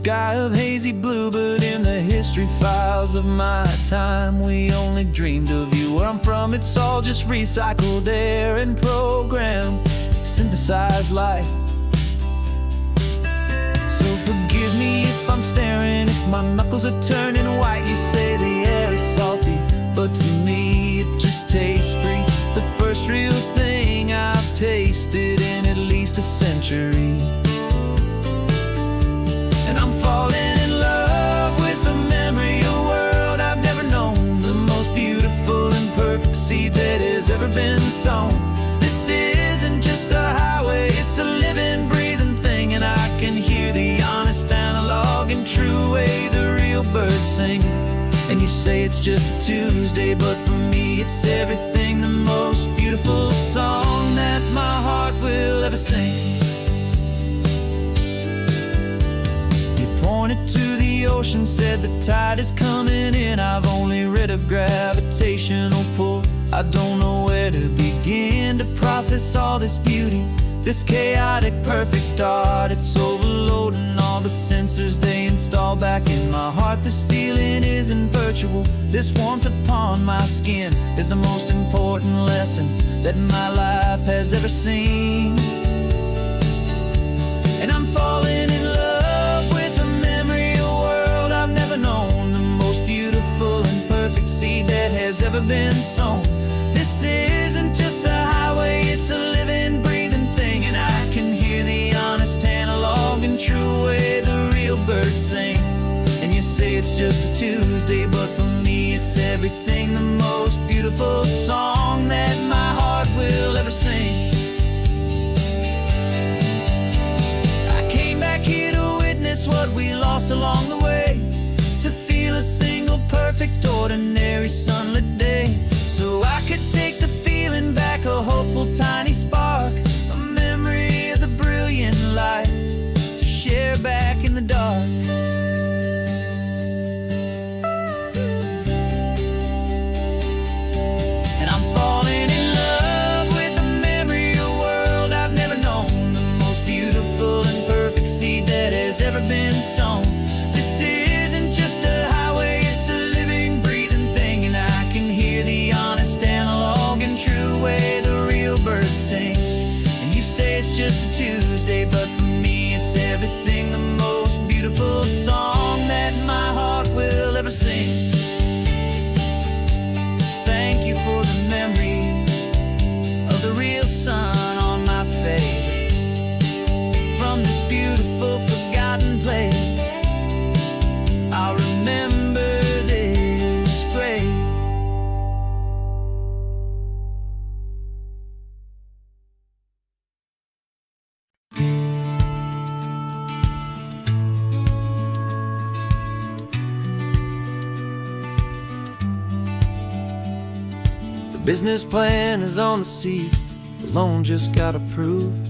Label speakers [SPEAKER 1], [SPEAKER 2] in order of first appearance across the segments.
[SPEAKER 1] sky of hazy blue, but in the history files of my time, we only dreamed of you. Where I'm from, it's all just recycled air and programmed, synthesized light. So forgive me if I'm staring, if my knuckles are turning white. You say the air is salty, but to me it just tastes free. The first real thing I've tasted in at least a century. And I'm falling in love with the memory of a world I've never known, the most beautiful and perfect seed that has ever been sown. This isn't just a highway, it's a living, breathing thing, and I can hear the honest analog and true way the real birds sing. And you say it's just a Tuesday, but for me it's everything, the most beautiful song that my heart will ever sing. Pointed to the ocean, said the tide is coming in. I've only read of gravitational pull. I don't know where to begin to process all this beauty, this chaotic perfect art. It's overloading all the sensors they install back in my heart. This feeling isn't virtual, this warmth upon my skin is the most important lesson that my life has ever seen. And I'm falling in love with a memory of a world I've never known, the most beautiful and perfect seed that has ever been sown. This isn't just a highway, it's a living, breathing thing, and I can hear the honest analog and true way the real birds sing. And you say it's just a Tuesday, but for me it's everything, the most beautiful song that my heart will ever sing. What we lost along the way, to feel a single perfect ordinary sunlit day, so I could take the feeling back, a hopeful tiny spark, a memory of the brilliant light to share back in the dark. And I'm falling in love with the memory of a world I've never known, the most beautiful and perfect seed that has ever been sown. This isn't just a highway, it's a living, breathing thing, and I can hear the honest analog and true way the real birds sing. And you say it's just a Tuesday, but for me it's everything, the most beautiful song that my heart will ever sing. Thank you for the memory of the real sun on my face, from this beautiful forgotten place. I'll remember this grace. The business plan is on the seat, the loan just got approved.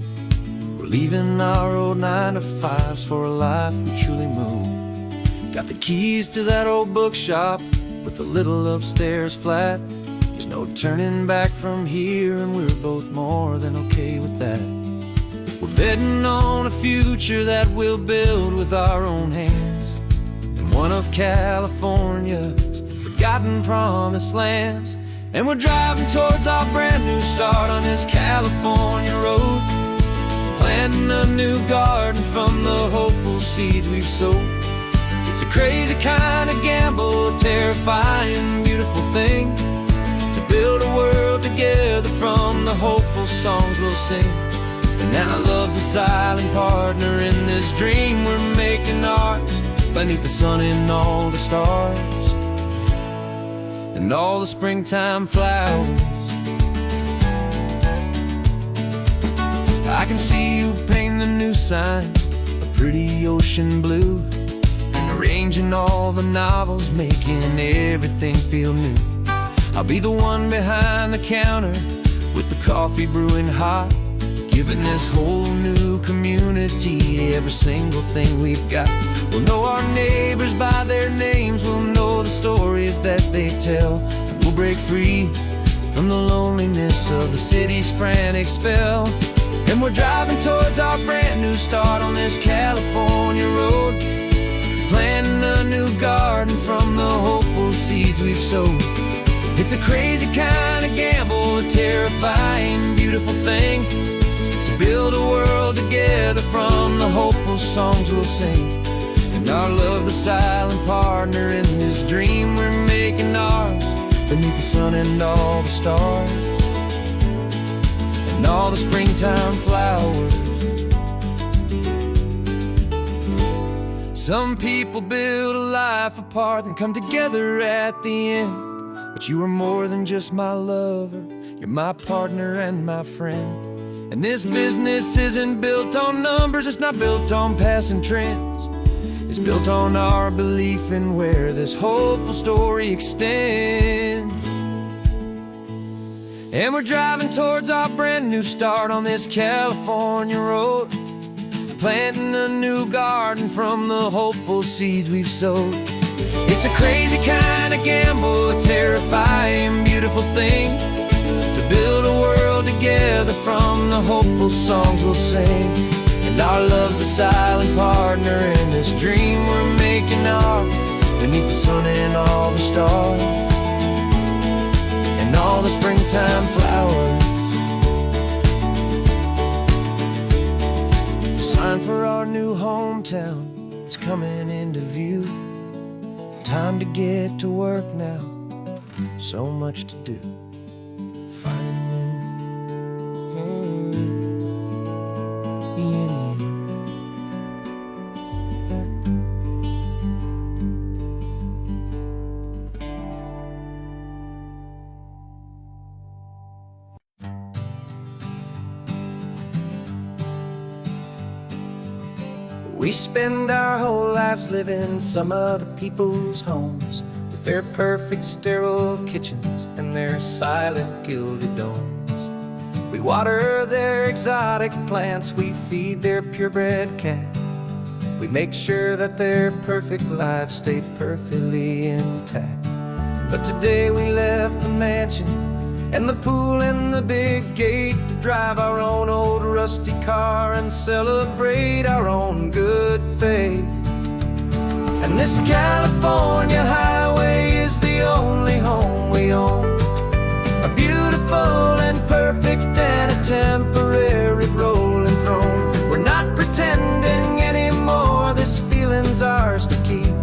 [SPEAKER 1] We're leaving our old 9-to-5s for a life we truly move. Got the keys to that old bookshop with the little upstairs flat. There's no turning back from here, and we're both more than okay with that. We're betting on a future that we'll build with our own hands, in one of California's forgotten promised lands. And we're driving towards our brand new start on this California road, planting a new garden from the hopeful seeds we've sowed. It's a crazy kind of gamble, a terrifying, beautiful thing, to build a world together from the hopeful songs we'll sing. And now love's a silent partner in this dream we're making ours, beneath the sun and all the stars and all the springtime flowers. I can see you painting the new sign a pretty ocean blue, and arranging all the novels, making everything feel new. I'll be the one behind the counter with the coffee brewing hot, giving this whole new community every single thing we've got. We'll know our neighbors by their names, we'll know the stories that they tell, and we'll break free from the loneliness of the city's frantic spell. And we're driving towards our brand new start on this California road, planting a new garden from the hopeful seeds we've sowed. It's a crazy kind of gamble, a terrifying, beautiful thing, to build a world together from the hopeful songs we'll sing. And our love, the silent partner in this dream we're making ours, beneath the sun and all the stars, and all the springtime flowers. Some people build a life apart and come together at the end, but you are more than just my lover, you're my partner and my friend. And this business isn't built on numbers, it's not built on passing trends. It's built on our belief in where this hopeful story extends. And we're driving towards our brand new start on this California road, planting a new garden from the hopeful seeds we've sowed. It's a crazy kind of gamble, a terrifying, beautiful thing, to build a world together from the hopeful songs we'll sing. And our love's a silent partner in this dream we're making ours, beneath the sun and all the stars, and all the springtime flowers. The sign for our new hometown is coming into view. Time to get to work now, so much to do. We spend our whole lives living some other people's homes, with their perfect sterile kitchens and their silent gilded domes. We water their exotic plants, we feed their purebred cat. We make sure that their perfect lives stay perfectly intact. But today we left the mansion and the pool and the big gate to drive our own old rusty car and celebrate our own good faith. And this California highway is the only home we own, a beautiful and perfect and a temporary rolling throne. We're not pretending anymore, this feeling's ours to keep,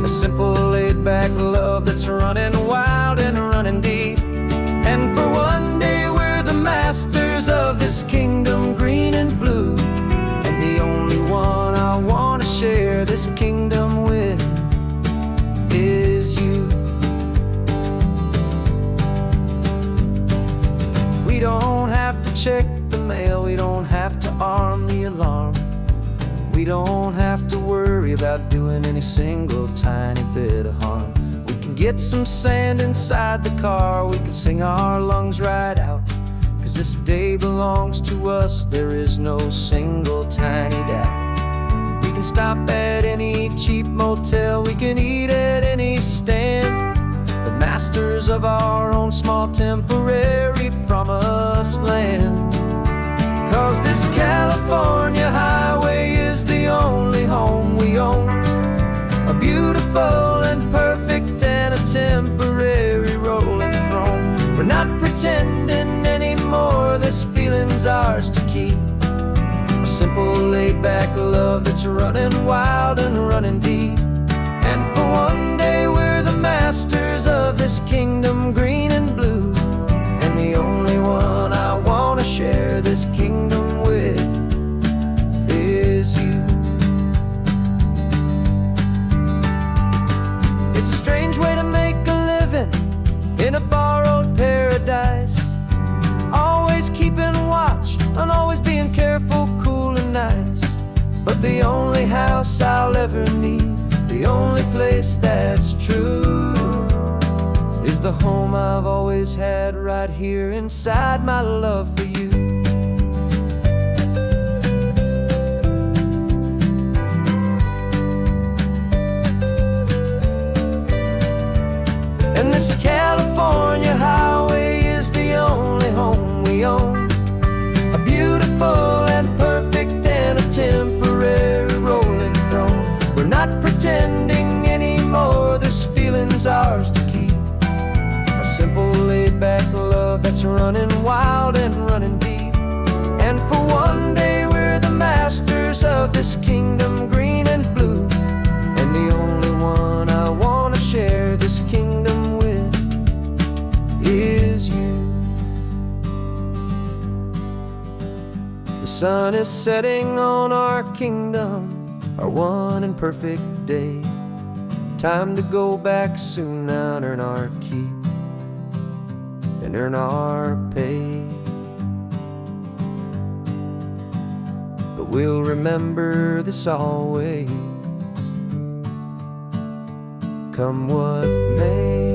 [SPEAKER 1] a simple laid-back love that's running wild and running deep. And for one day we're the masters of this kingdom green and blue, and the only one I want to share this kingdom with is you. We don't have to check the mail, we don't have to arm the alarm, we don't have to worry about doing any single tiny bit of harm. Get some sand inside the car, we can sing our lungs right out, 'cause this day belongs to us, there is no single tiny doubt. We can stop at any cheap motel, we can eat at any stand, the masters of our own small temporary promised land. 'Cause this California highway is the only home we own, a beautiful and perfect and a temporary rolling throne. We're not pretending anymore, this feeling's ours to keep, a simple laid-back love that's running wild and running deep. And for one day we're the masters of this kingdom green and blue, and the only one I want to share this kingdom with is you. It's a strange way to make a living in a borrowed paradise, always keeping watch and always being careful, cool and nice. But the only house I'll ever need, the only place that's true, is the home I've always had right here inside my love for you. And this California highway is the only home we own, a beautiful and perfect and a temporary rolling throne. We're not is ours to keep. A simple laid-back love that's running wild and running deep. And for one day we're the masters of this kingdom, green and blue. And the only one I want to share this kingdom with is you. The sun is setting on our kingdom, our one and perfect day. Time to go back soon now and earn our keep and earn our pay. But we'll remember this always, come what may.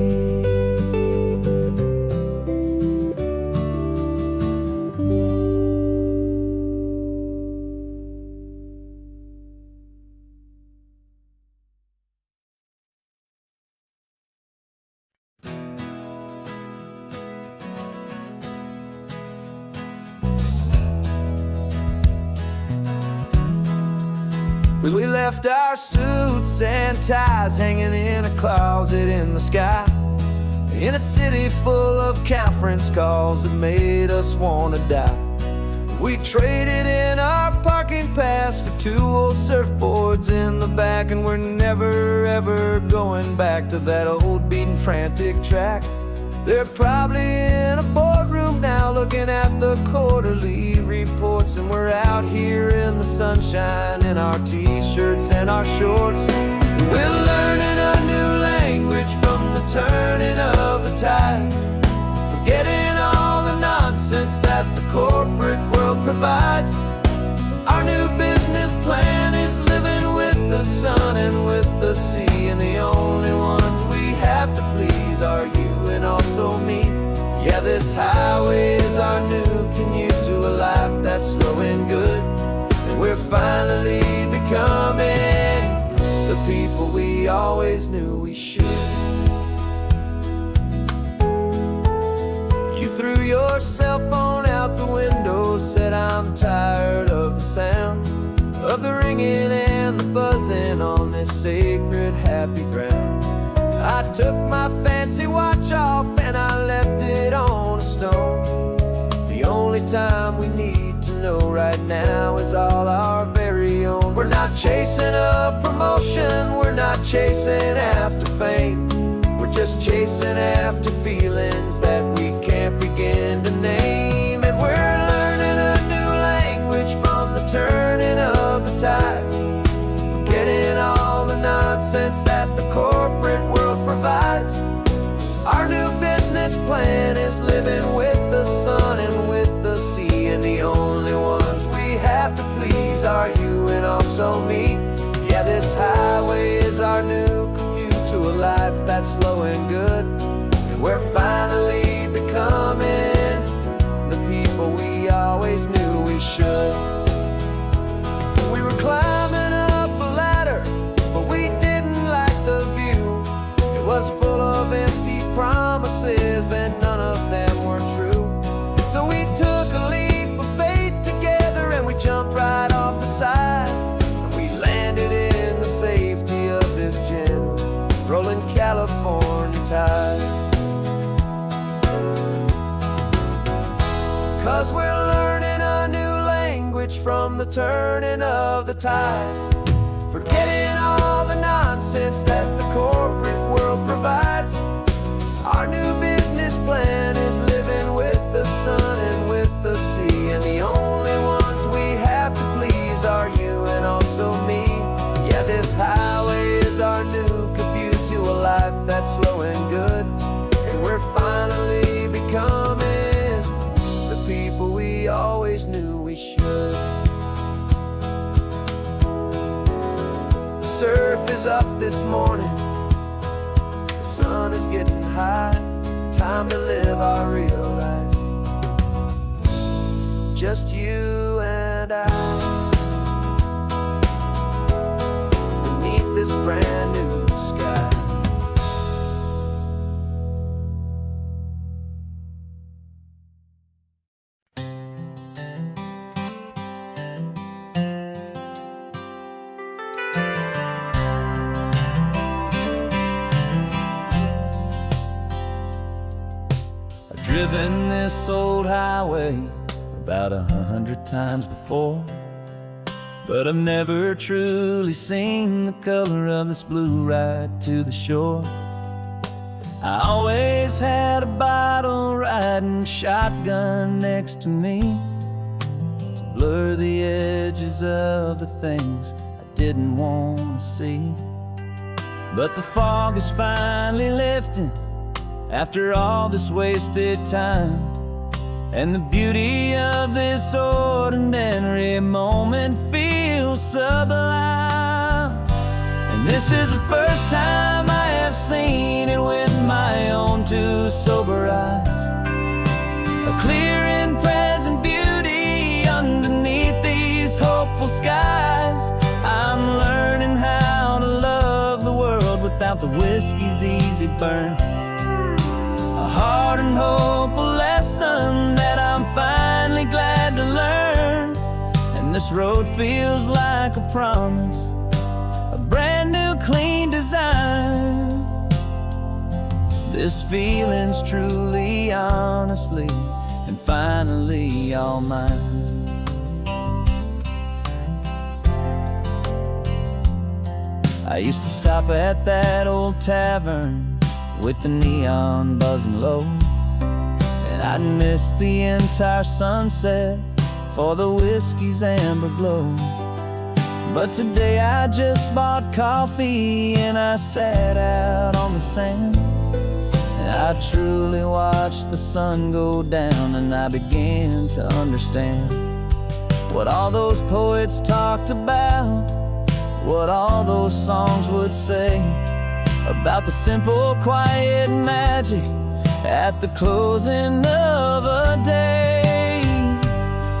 [SPEAKER 1] We left our suits and ties hanging in a closet in the sky, in a city full of conference calls that made us want to die. We traded in our parking pass for 2 old surfboards in the back, and we're never ever going back to that old beaten frantic track. They're probably in a boardroom now looking at the quarterly reports, and we're out here in the sunshine in our t-shirts and our shorts. We're learning a new language from the turning of the tides, forgetting all the nonsense that the corporate world provides. Our new business plan is living with the sun and with the sea, and the only ones we have to please are you and also me. Yeah, this highway is our new commute to a life that's slow and good, and we're finally becoming the people we always knew we should. You threw your cell phone out the window, said I'm tired of the sound of the ringing and the buzzing on this sacred happy ground. I took my fancy watch off and I left it on a stone. The only time we need to know right now is all our very own. We're not chasing a promotion, we're not chasing after fame. We're just chasing after feelings that we can't begin to name. And we're learning a new language from the turning of the tides, forgetting all the nonsense that the corporate world provides. Our new business plan is living with the sun and with the sea, and the only ones we have to please are you and also me. Yeah, this highway is our new commute to a life that's slow and good, and we're finally becoming the people we always knew we should. We were climbing up a ladder, but we didn't like the view. It was full of empty promises and none of them were true. So we took a leap of faith together and we jumped right off the side, and we landed in the safety of this gentle rolling California tide. 'Cause we're learning a new language from the turning of the tides, forgetting all the nonsense that the corporate world provides. Our new business plan is living with the sun and with the sea, and the only ones we have to please are you and also me. Yeah, this highway is our new commute to a life that's slow and good, and we're finally becoming the people we always knew we should. The surf is up this morning, the sun is getting high, time to live our real life, just you and I, beneath this brand new sky. Driven this old highway about 100 times before, but I've never truly seen the color of this blue right to the shore. I always had a bottle riding shotgun next to me to blur the edges of the things I didn't want to see. But the fog is finally lifting after all this wasted time, and the beauty of this ordinary moment feels sublime. And this is the first time I have seen it with my own two sober eyes. A clear and present beauty underneath these hopeful skies. I'm learning how to love the world without the whiskey's easy burn. A hard and hopeful lesson that I'm finally glad to learn. And this road feels like a promise, a brand new clean design. This feeling's truly, honestly, and finally all mine. I used to stop at that old tavern with the neon buzzing low, and I'd miss the entire sunset for the whiskey's amber glow. But today I just bought coffee and I sat out on the sand, and I truly watched the sun go down, and I began to understand what all those poets talked about, what all those songs would say about the simple, quiet magic at the closing of a day.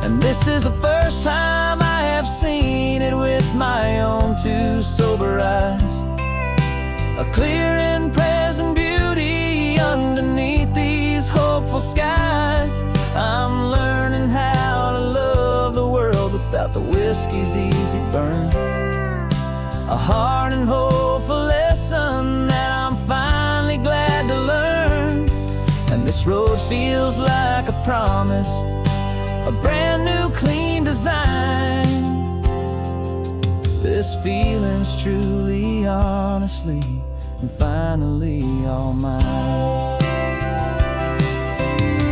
[SPEAKER 1] And this is the first time I have seen it with my own two sober eyes. A clear and present beauty underneath these hopeful skies. I'm learning how to love the world without the whiskey's easy burn. A hard and hopeful lesson that I'm finally glad to learn. And this road feels like a promise, a brand new clean design. This feeling's truly, honestly, and finally all mine.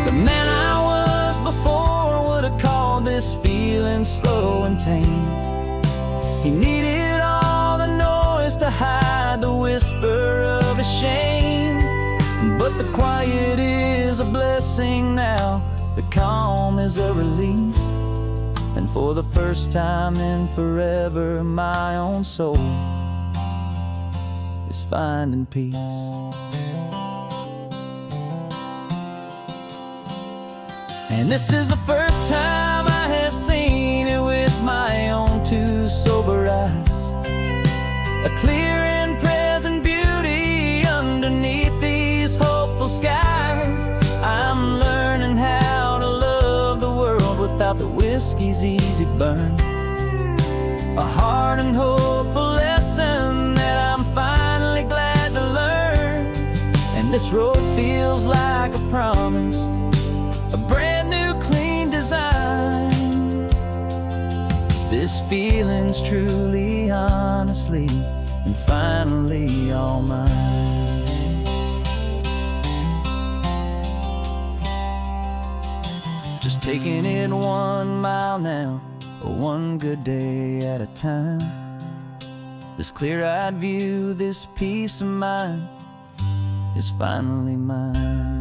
[SPEAKER 1] The man I was before would have called this feeling slow and tame. He needed all the noise to hide the whisper of his shame. But the quiet is a blessing now, the calm is a release. And for the first time in forever, my own soul is finding peace. And this is the first time I have seen it with my own two sober eyes. A clear and present beauty underneath these hopeful skies. I'm learning how to love the world without the whiskey's easy burn. A hard and hopeful lesson that I'm finally glad to learn. And this road feels like a promise, a brand new clean design. This feeling's truly, honestly, and finally all mine. Just taking it 1 mile now, one good day at a time. This clear-eyed view, this peace of mind is finally mine.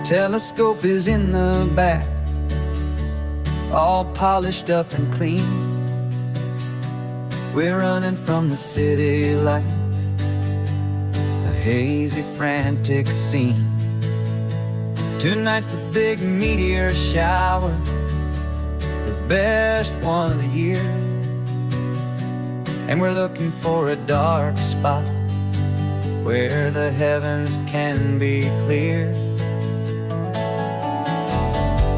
[SPEAKER 2] Telescope is in the back, all polished up and clean. We're running from the city lights, a hazy, frantic scene. Tonight's the big meteor shower, the best one of the year. And we're looking for a dark spot where the heavens can be clear.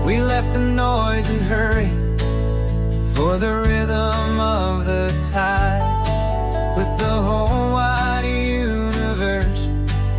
[SPEAKER 2] We left the noise and hurry for the rhythm of the tide, with the whole wide universe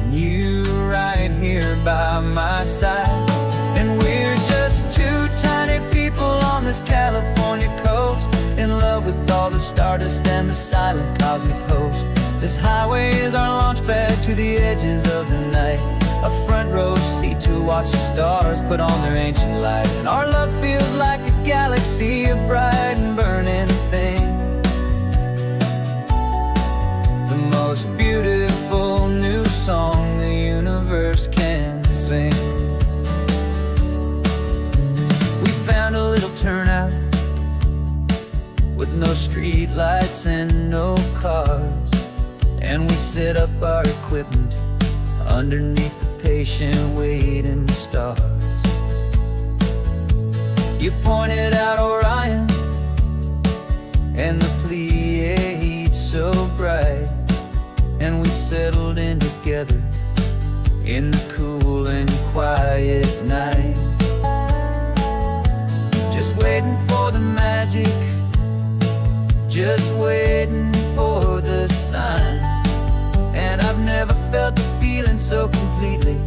[SPEAKER 2] and you right here by my side. And we're just two tiny people on this California coast, in love with all the stardust and the silent cosmic host. This highway is our launch pad to the edges of the night, a front row seat to watch the stars put on their ancient light. And our love feels like a galaxy, a bright and burning thing, the most beautiful new song the universe can sing. We found a little turnout with no street lights and no cars, and we set up our equipment underneath the patient waiting stars. You pointed out Orion and the Pleiades so bright, and we settled in together in the cool and quiet night, just waiting for the magic, just waiting for the sign. And I've never felt the feeling so completely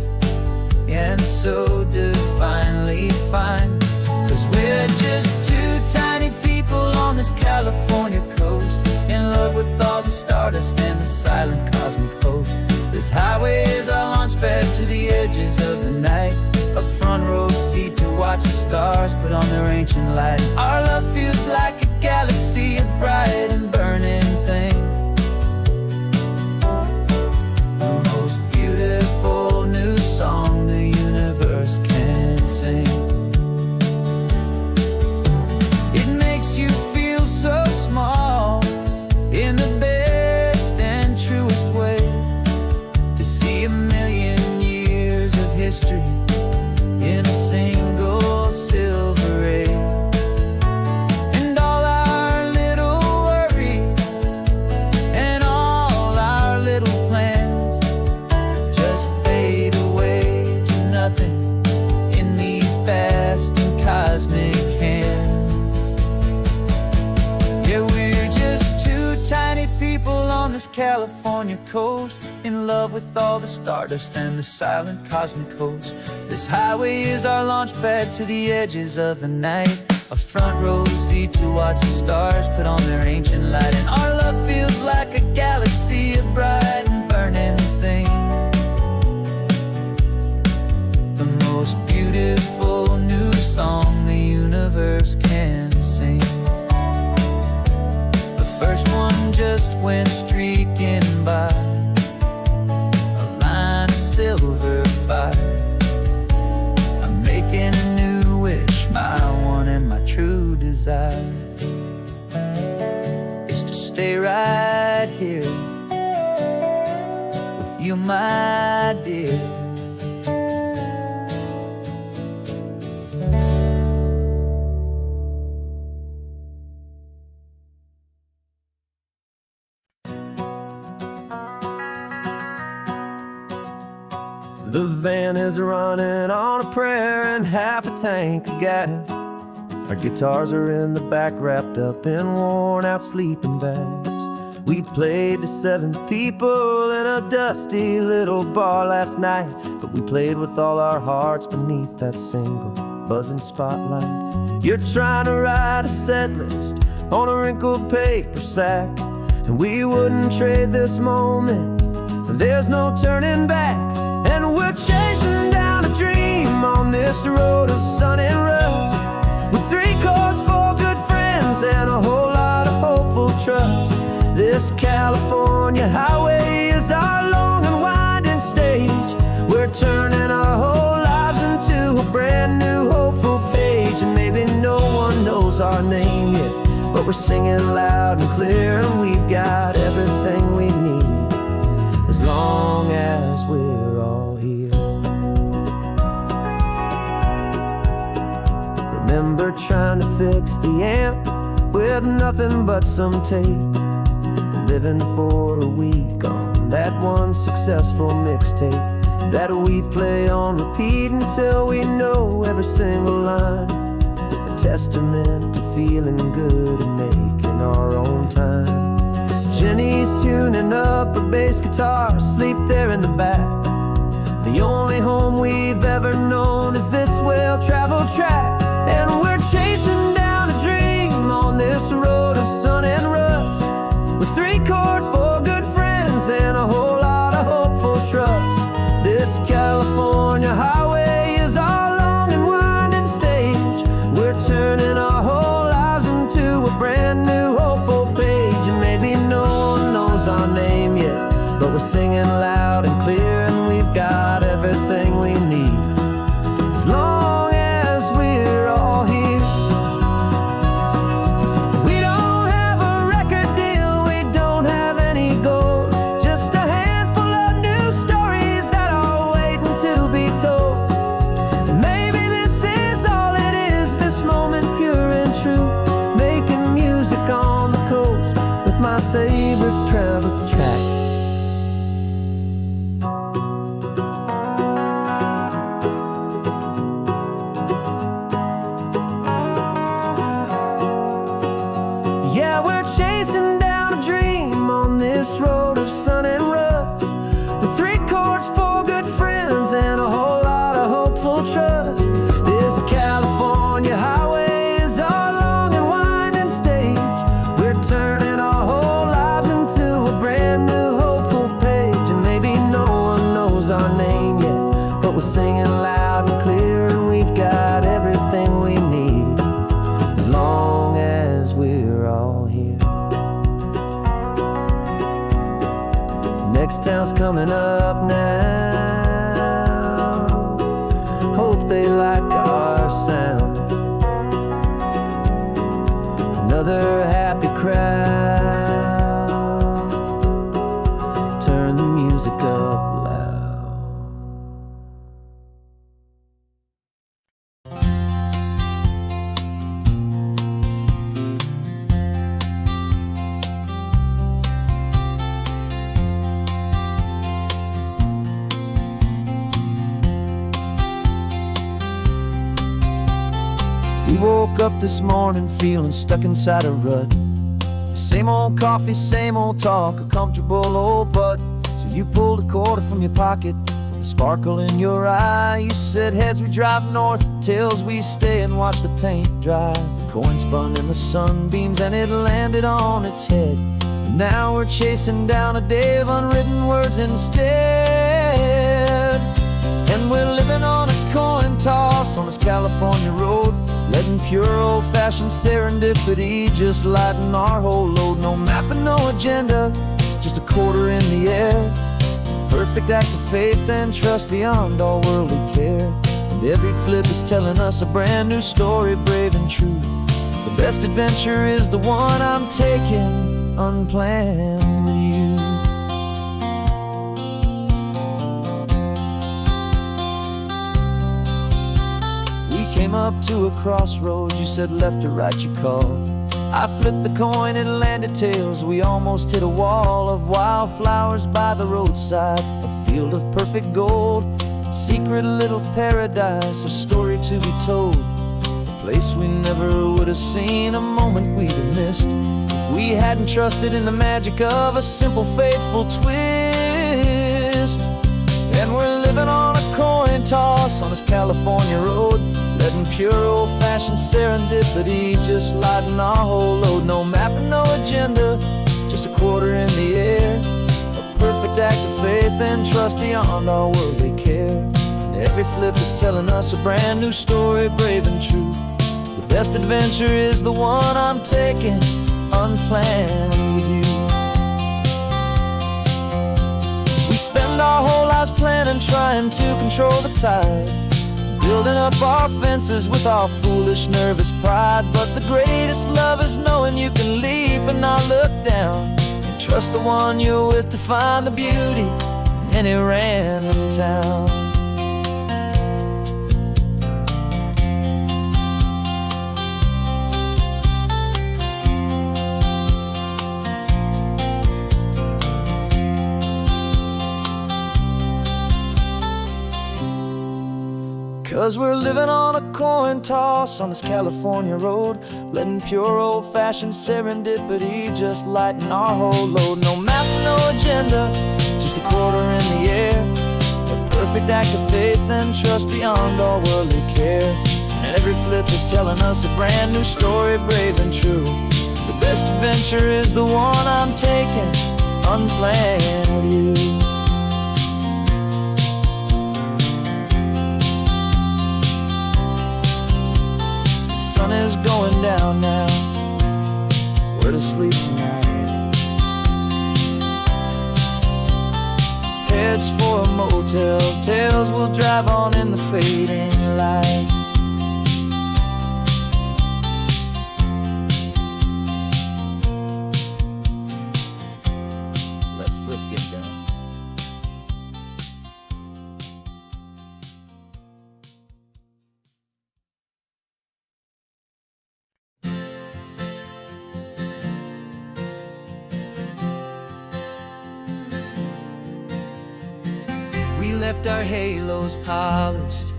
[SPEAKER 2] and so divinely fine, 'cause we're just two tiny people on this California coast, in love with all the stardust and the silent cosmic host. This highway is our launch pad to the edges of the night, a front row seat to watch the stars put on their ancient light. Our love feels like a galaxy, a bright and burning thing, the most beautiful new song the universe can sing. It makes you feel so small in the best and truest way, to see a million years of history in a single silver ray. And all our little worries and all our little plans just fade away to nothing in these vast and cosmic hands. Yeah, we're just two tiny people on this California coast, in love with all the stardust and the silent cosmic host. This highway is our launch pad to the edges of the night, a front row seat to watch the stars put on their ancient light. And our love feels like a galaxy, a bright and burning thing, the most beautiful new song the universe can sing. The first one just went streaking by, a line of silver fire. I'm making a new wish, my one and my true desire is to stay right here with you, my dear.
[SPEAKER 1] The van is running on a prayer and half a tank of gas. Our guitars are in the back, wrapped up in worn-out sleeping bags. We played to 7 people in a dusty little bar last night, but we played with all our hearts beneath that single buzzing spotlight. You're trying to write a set list on a wrinkled paper sack, and we wouldn't trade this moment, and there's no turning back. And we're chasing down a dream on this road of sun and rust, with 3 chords, 4 good friends, and a whole lot of hopeful trust. This California highway is our long and winding stage. We're turning our whole lives into a brand new hopeful page. And maybe no one knows our name yet, but we're singing loud and clear, and we've got everything we need as long as we're all here. Remember remember trying to fix the amp with nothing but some tape, living for a week on that one successful mixtape that we play on repeat until we know every single line. A testament to feeling good and making our own time. Jenny's tuning up her bass guitar, asleep there in the back. The only home we've ever known is this well-traveled track. And we're chasing down a dream on this road of sun and rust, with 3 chords for good friends and a whole lot of hopeful trust. This California highway is our long and winding stage. We're turning our whole lives into a brand new hopeful page. And maybe no one knows our name yet, but we're singing loud and clear, and we've got everything we need as long as we're all here. We don't have a record deal, we don't have any gold, just a handful of new stories that are waiting to be told. And maybe this is all it is, this moment pure and true, making music on the coast with my favorite travel track. Yeah, we're chasing down a dream on this road of sun and rust, with 3 chords for good friends and a whole lot of hopeful trust. This California highway is our long and winding stage. We're turning our whole lives into a brand new hopeful page. And maybe no one knows our name yet, but we're singing loud and clear, and we've got everything we need as long as we're all here. Next town's coming up now, hope they like our sound. Another happy crowd, turn the music up loud. We woke up this morning feeling stuck inside a rut. Same old coffee, same old talk, a comfortable old butt. So you pulled a quarter from your pocket with a sparkle in your eye. You said heads we drive north, tails we stay and watch the paint dry. The coin spun in the sunbeams and it landed on its head. And now we're chasing down a day of unwritten words instead. And we're living on a coin toss on this California road, letting pure old-fashioned serendipity just lighten our whole load. No map and no agenda, just a quarter in the air. Perfect act of faith and trust beyond all worldly care. And every flip is telling us a brand new story, brave and true. The best adventure is the one I'm taking unplanned with you. Came up to a crossroads, you said left or right you called. I flipped the coin, it landed tails. We almost hit a wall of wildflowers by the roadside, a field of perfect gold, secret little paradise, a story to be told. A place we never would have seen, a moment we'd have missed if we hadn't trusted in the magic of a simple faithful twist. And we're living on a coin toss on this California road, letting pure old-fashioned serendipity just lighten our whole load. No map and no agenda, just a quarter in the air. A perfect act of faith and trust beyond our worldly care. And every flip is telling us a brand new story, brave and true. The best adventure is the one I'm taking unplanned with you. We spend our whole lives planning, trying to control the tide, building up our fences with our foolish, nervous pride. But the greatest love is knowing you can leap and not look down, and trust the one you're with to find the beauty in any random town.
[SPEAKER 2] 'Cause we're living on a coin toss on this California road, letting pure old-fashioned serendipity just lighten our whole load. No map, no agenda, just a quarter in the air, a perfect act of faith and trust beyond all worldly care. And every flip is telling us a brand new story, brave and true. The best adventure is the one I'm taking, unplanned with you. Is going down now, where to sleep tonight? Heads for a motel, tails will drive on in the fading light. Let's flip get down. We left our halos polished,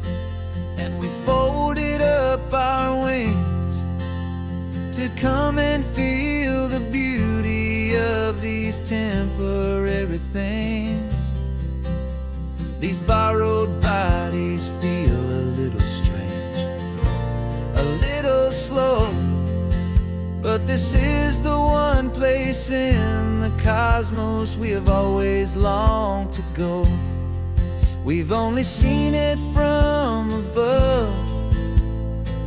[SPEAKER 2] and we folded up our wings to come and feel the beauty of these temporary things. These borrowed bodies feel a little strange, a little slow, but this is the one place in the cosmos we have always longed to go. We've only seen it from above,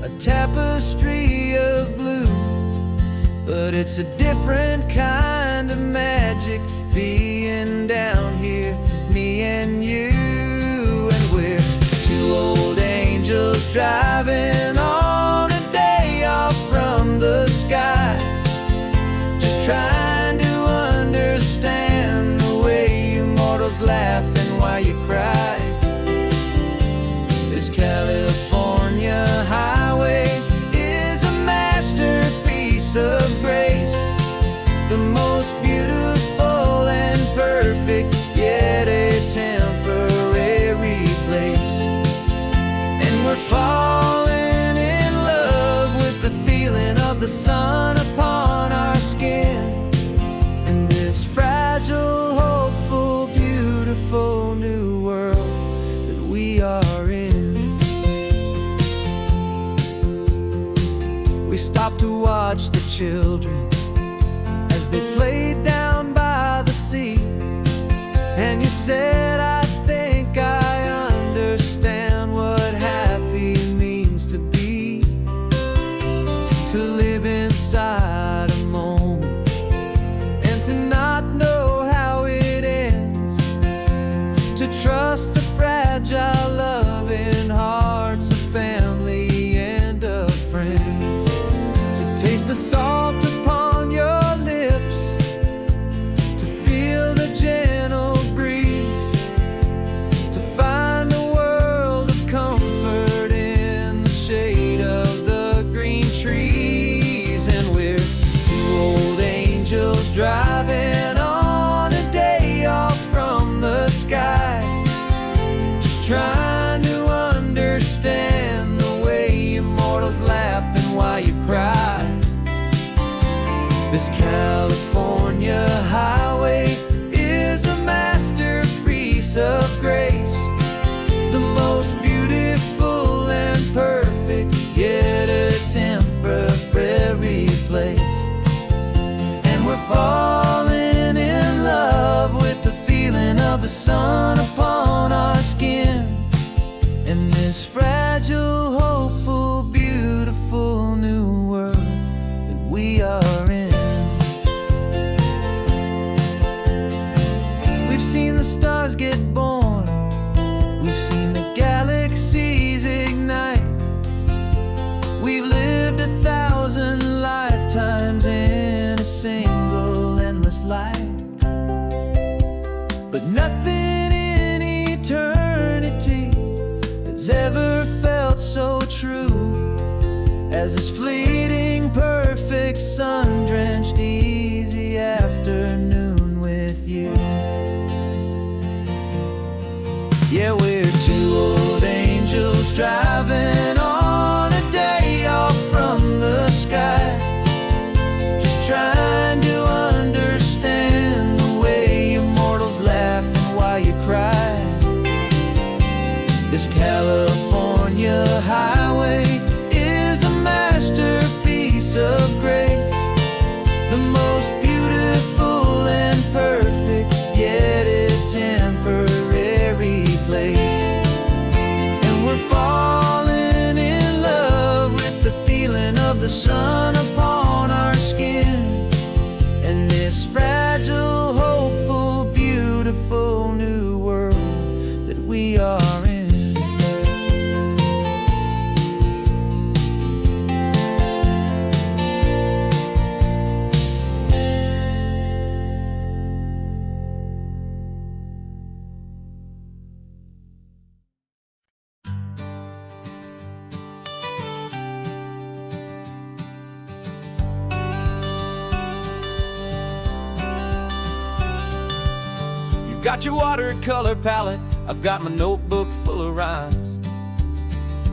[SPEAKER 2] a tapestry of blue, but it's a different kind of magic being down here, me and you. And we're two old angels driving on a day off from the sky, just trying to understand the way you mortals laugh and why you cry. This California highway is a masterpiece of grace, the most beautiful and perfect, yet a temporary place. And we're falling in love with the feeling of the sun upon our skin, in this fragile, hopeful, beautiful new world that we are in. We stopped to watch the children as they played down by the sea, and you said, I think I understand what happy means to be, to live inside a moment and to not know how it ends, to trust the fragile loving hearts of family and of friends, to taste the salt upon your lips, to feel the gentle breeze, to find a world of comfort in the shade of the green trees. And we're two old angels driving on a day off from the sky, just trying to understand the way you mortals laugh and why you cry. This California highway is a masterpiece of grace, the most beautiful and perfect, yet a temporary place. And we're falling in love with the feeling of the sun upon our skin, in this fragile, hopeful, beautiful new world that we are in. We've seen the stars get born, we've seen the galaxies ignite, we've lived 1,000 lifetimes in a single endless life, but nothing in eternity has ever felt so true as this fleeting, perfect, sun-drenched, easy afternoon with you. Yeah, we're two old angels driving This California highway is a masterpiece of grace, the most beautiful and perfect, yet a temporary place. And we're falling in love with the feeling of the sun upon our skin, and this fragile, hopeful, beautiful new world that we are in. Got your watercolor palette, I've got my notebook full of rhymes.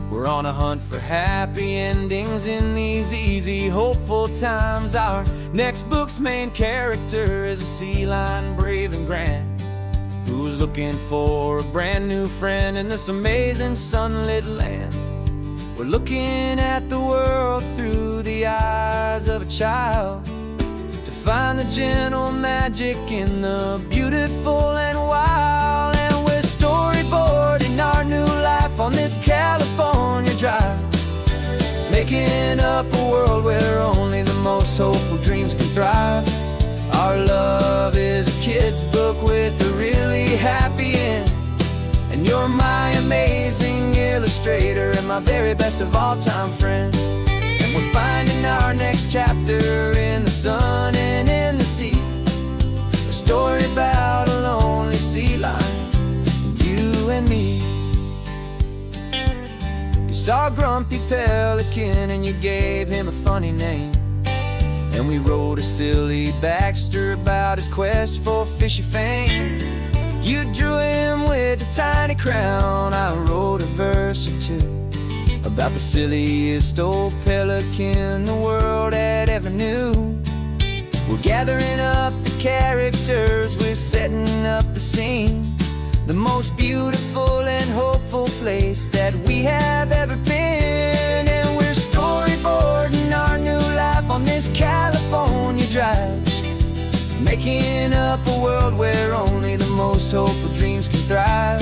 [SPEAKER 2] We're on a hunt for happy endings in these easy, hopeful times. Our next book's main character is a sea lion, brave and grand, who's looking for a brand new friend in this amazing sunlit land. We're looking at the world through the eyes of a child, find the gentle magic in the beautiful and wild. And we're storyboarding our new life on this California drive, making up a world where only the most hopeful dreams can thrive. Our love is a kid's book with a really happy end, and you're my amazing illustrator and my very best of all time friend. We're finding our next chapter in the sun and in the sea, a story about a lonely sea lion, you and me. You saw a grumpy pelican and you gave him a funny name, and we wrote a silly Baxter about his quest for fishy fame. You drew him with a tiny crown, I wrote a verse or two about the silliest old pelican the world had ever knew. We're gathering up the characters, we're setting up the scene, the most beautiful and hopeful place that we have ever been. And we're storyboarding our new life on this California drive, making up a world where only the most hopeful dreams can thrive.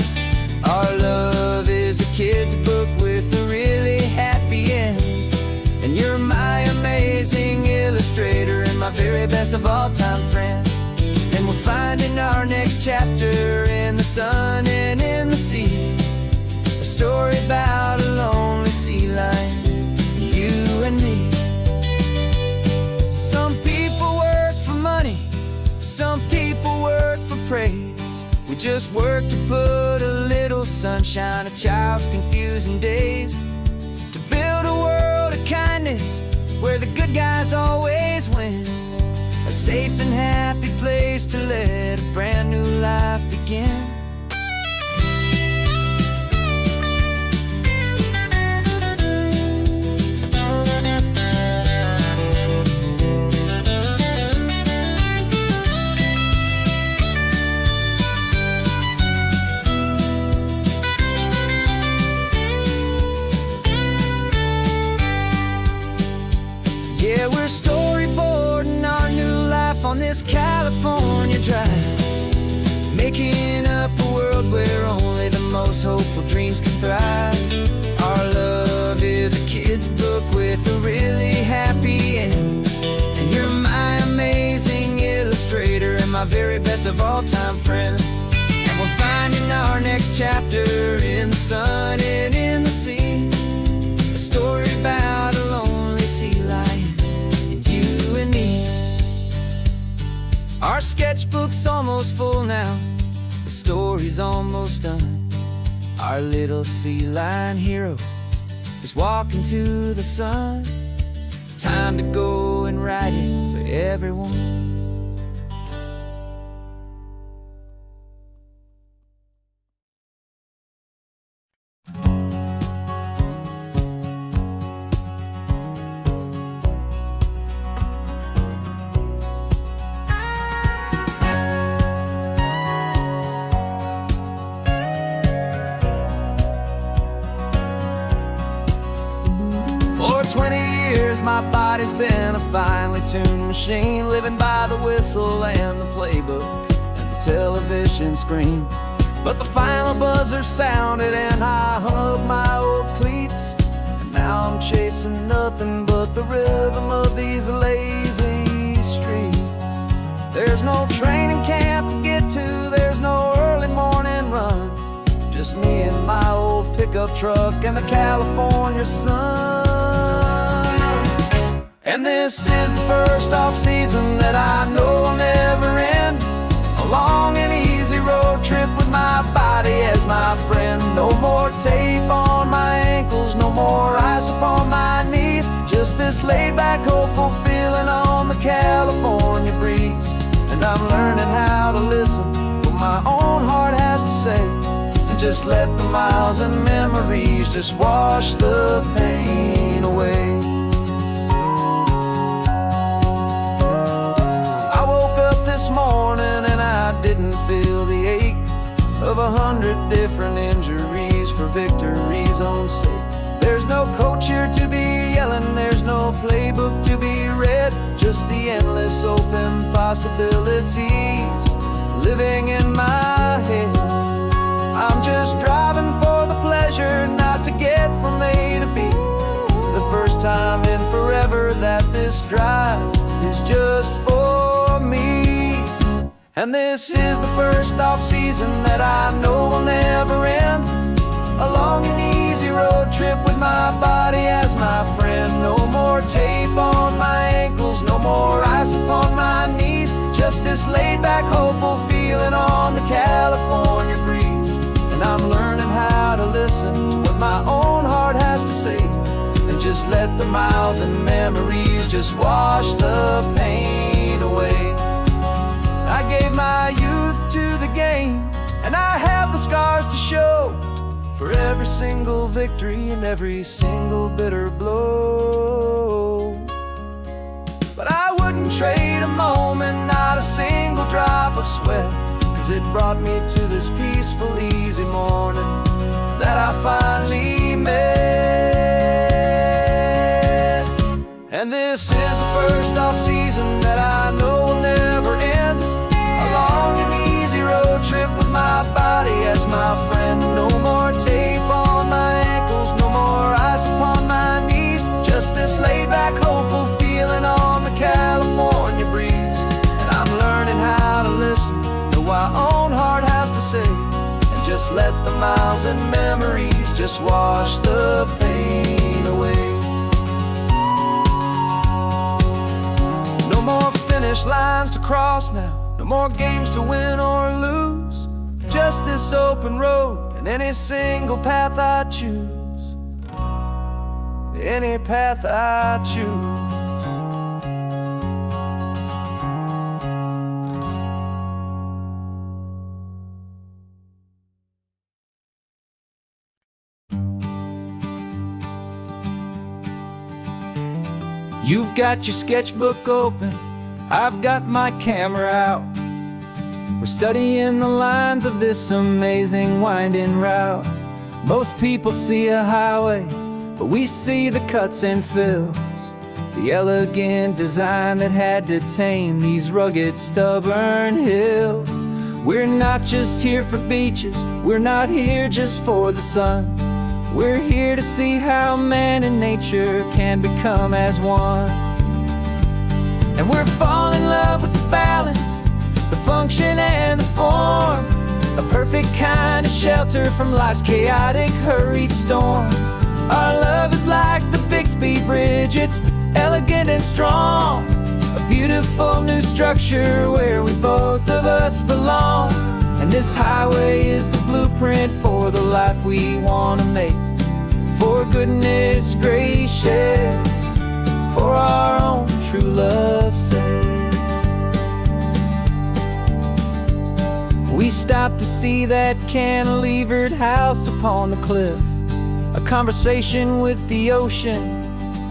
[SPEAKER 2] Our love is a kid's book with a really happy end, and you're my amazing illustrator and my very best of all time friend. And we're finding our next chapter in the sun and in the sea, a story about a lonely sea lion, you and me. Some people work for money, some people work for praise. We just work to put a little sunshine in a child's confusing days, to build a world of kindness where the good guys always win, a safe and happy place to let a brand new life begin. Yeah, we're storyboarding our new life on this California drive, making up a world where only the most hopeful dreams can thrive. Our love is a kid's book with a really happy end, and you're my amazing illustrator and my very best of all time friend. And we're finding our next chapter in the sun and in the sea, a story about a lonely sea lion, you and me. Our sketchbook's almost full now, the story's almost done. Our little sea lion hero is walking to the sun. Time to go and write it for everyone.
[SPEAKER 1] Everybody's been a finely tuned machine, living by the whistle and the playbook and the television screen. But the final buzzer sounded and I hung up my old cleats, and now I'm chasing nothing but the rhythm of these lazy streets. There's no training camp to get to, there's no early morning run, just me and my old pickup truck and the California sun. And this is the first off-season that I know will never end, a long and easy road trip with my body as my friend. No more tape on my ankles, no more ice upon my knees, just this laid-back, hopeful feeling on the California breeze. And I'm learning how to listen to what my own heart has to say, and just let the miles and memories just wash the pain away. I woke up this morning and I didn't feel the ache of 100 different injuries for victory's own sake. There's no coach here to be yelling, there's no playbook to be read, just the endless open possibilities living in my head. I'm just driving for the pleasure, not to get from A to B. The first time in forever that this drive is just for me. And this is the first off-season that I know will never end, a long and easy road trip with my body as my friend. No more tape on my ankles, no more ice upon my knees, just this laid-back, hopeful feeling on the California breeze. And I'm learning how to listen to what my own heart has to say, and just let the miles and memories just wash the pain away. I gave my youth to the game, and I have the scars to show for every single victory and every single bitter blow. But I wouldn't trade a moment, not a single drop of sweat, 'cause it brought me to this peaceful, easy morning that I finally met. And this is the first off-season that I know will never end, a long and easy road trip with my body as my friend. No more tape on my ankles, no more ice upon my knees, just this laid-back, hopeful feeling on the California breeze. And I'm learning how to listen to what my own heart has to say, and just let the miles and memories just wash the pain away. No more finish lines to cross now, no more games to win or lose, just this open road and any single path I choose, any path I choose. You've got your sketchbook open, I've got my camera out. We're studying the lines of this amazing winding route. Most people see a highway, but we see the cuts and fills, the elegant design that had to tame these rugged, stubborn hills. We're not just here for beaches, we're not here just for the sun. We're here to see how man and nature can become as one. And we're falling in love with the balance, the function and the form, a perfect kind of shelter from life's chaotic, hurried storm. Our love is like the Bixby Bridge, it's elegant and strong, a beautiful new structure where we both of us belong. And this highway is the blueprint for the life we want to make. For goodness gracious, for our own true love's sake. We stopped to see that cantilevered house upon the cliff, a conversation with the ocean,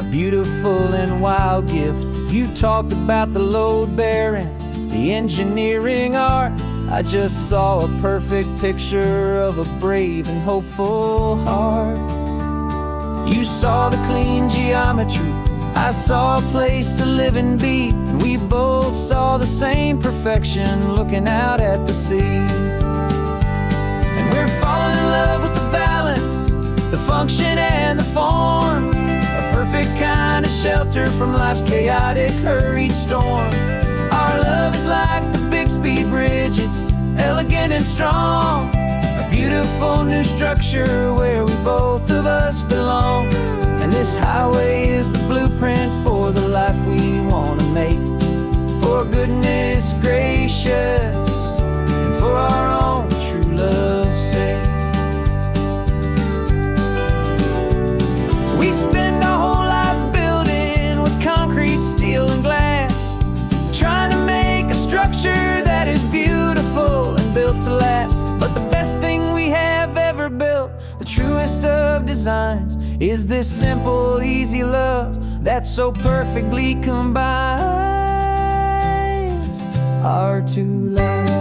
[SPEAKER 1] a beautiful and wild gift. You talked about the load bearing, the engineering art. I just saw a perfect picture of a brave and hopeful heart. You saw the clean geometry, I saw a place to live and be, and we both saw the same perfection looking out at the sea. And we're falling in love with the balance, the function and the form, a perfect kind of shelter from life's chaotic, hurried storm. Our love is like the Bixby Bridge, it's elegant and strong, a beautiful new structure where we both of us belong. And this highway is the blueprint for the life we want to make, for goodness gracious and for our own true love's sake. We spend our whole lives building with concrete, steel and glass, trying to make a structure that is beautiful and built to last. But the best thing we have ever built, the truest of designs, is this simple, easy love that so perfectly combines our two lives.